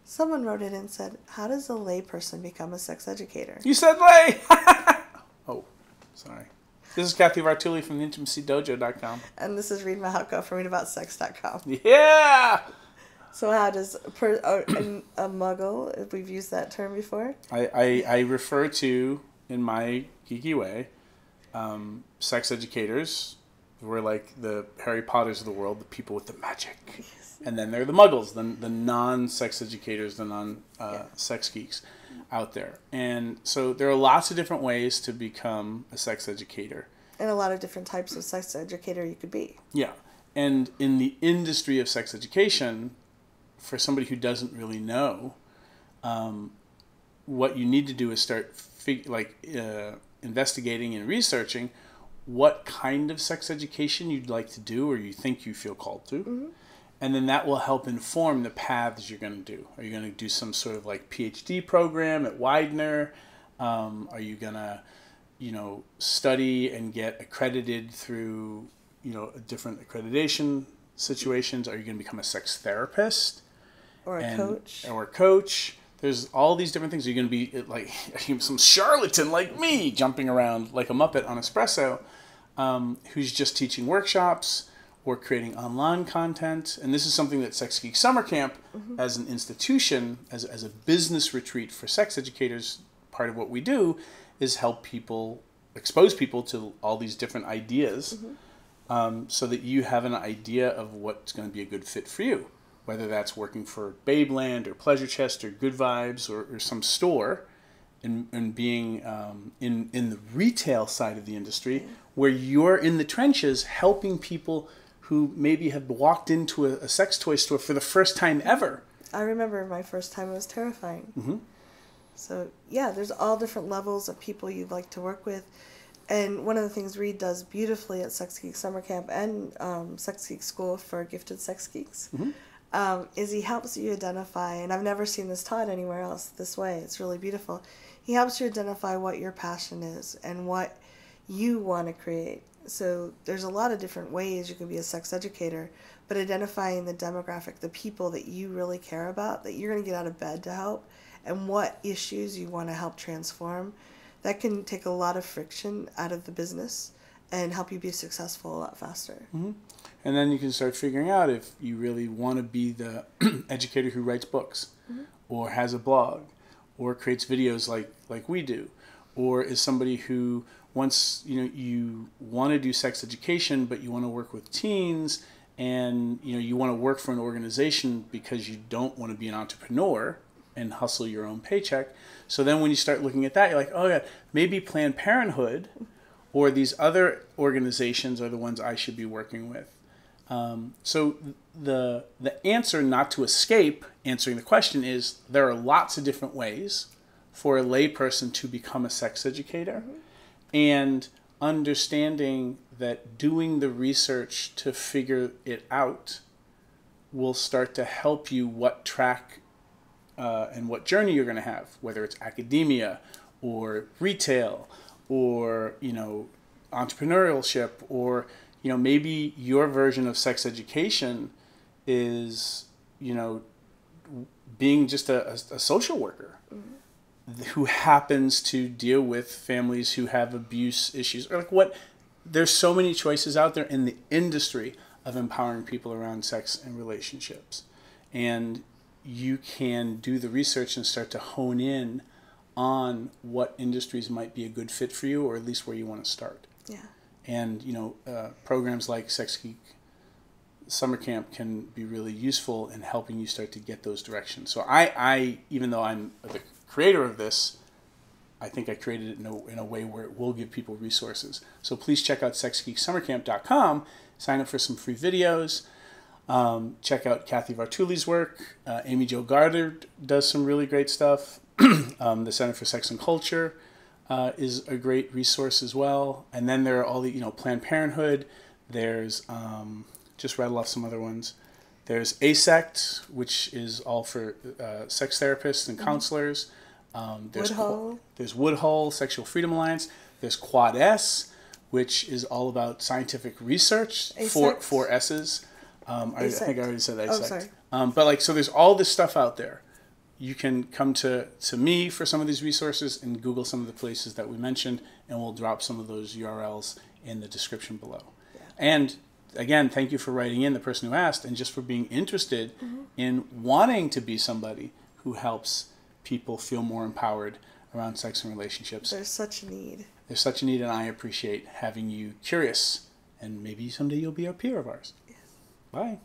Someone wrote in and said, how does a layperson become a sex educator? You said lay! Oh, sorry. This is Cathy Vartuli from theintimacydojo.com. And this is Reid from readaboutsex.com. Yeah! So how does a muggle, if we've used that term before? I refer to, in my geeky way, sex educators, who are like the Harry Potters of the world, the people with the magic. Yes. And then there are the muggles, the non-sex educators, the non-sex geeks out there. And so there are lots of different ways to become a sex educator. And a lot of different types of sex educator you could be. Yeah. And in the industry of sex education, for somebody who doesn't really know, what you need to do is start investigating and researching what kind of sex education you'd like to do or you think you feel called to. Mm-hmm. And then that will help inform the paths you're going to do. Are you going to do some sort of like PhD program at Weidner? Are you going to, study and get accredited through, different accreditation situations? Are you going to become a sex therapist? Or a coach. There's all these different things. Are you going to be like some charlatan like me jumping around like a Muppet on espresso who's just teaching workshops or creating online content? And this is something that Sex Geek Summer Camp, mm-hmm. as an institution, as a business retreat for sex educators, part of what we do is help people, expose people to all these different ideas, mm-hmm. So that you have an idea of what's going to be a good fit for you. Whether that's working for Babeland or Pleasure Chest or Good Vibes or some store, and being in the retail side of the industry, where you're in the trenches helping people who maybe have walked into a sex toy store for the first time ever. I remember my first time, it was terrifying. Mm-hmm. So yeah, there's all different levels of people you'd like to work with. And one of the things Reid does beautifully at Sex Geek Summer Camp and Sex Geek School for Gifted Sex Geeks, mm-hmm. Is he helps you identify, and I've never seen this taught anywhere else this way, it's really beautiful. He helps you identify what your passion is and what you want to create. So there's a lot of different ways you can be a sex educator, but identifying the demographic, the people that you really care about, that you're going to get out of bed to help, and what issues you want to help transform, that can take a lot of friction out of the business and help you be successful a lot faster. Mm-hmm. And then you can start figuring out if you really want to be the educator who writes books, mm-hmm. or has a blog, or creates videos like we do, or is somebody who wants, you want to do sex education, but you want to work with teens, and you want to work for an organization because you don't want to be an entrepreneur and hustle your own paycheck. So then when you start looking at that, you're like, oh yeah, maybe Planned Parenthood or these other organizations are the ones I should be working with. So the answer, not to escape answering the question, is there are lots of different ways for a layperson to become a sex educator, mm-hmm. and understanding that doing the research to figure it out will start to help you what track and what journey you're going to have, whether it's academia or retail or entrepreneurship, or maybe your version of sex education is being just a social worker, mm-hmm. who happens to deal with families who have abuse issues, or there's so many choices out there in the industry of empowering people around sex and relationships, and you can do the research and start to hone in on what industries might be a good fit for you, or at least where you want to start. Yeah. And programs like Sex Geek Summer Camp can be really useful in helping you start to get those directions. So I even though I'm the creator of this, I think I created it in a way where it will give people resources. So please check out sexgeeksummercamp.com, sign up for some free videos, check out Cathy Vartuli's work. Amy Jo Goddard does some really great stuff. The Center for Sex and Culture is a great resource as well. And then there are all the, Planned Parenthood. There's, just rattle off some other ones. There's ASECT, which is all for sex therapists and counselors. There's Woodhull, Sexual Freedom Alliance. There's Quad S, which is all about scientific research. Four S's. I think I already said ASECT. Oh, sorry. But so there's all this stuff out there you can come to me for some of these resources and Google some of the places that we mentioned, and we'll drop some of those URLs in the description below. Yeah. And again, thank you for writing in, the person who asked, and just for being interested in wanting to be somebody who helps people feel more empowered around sex and relationships. There's such a need. There's such a need, and I appreciate having you curious, and maybe someday you'll be a peer of ours. Yes. Bye.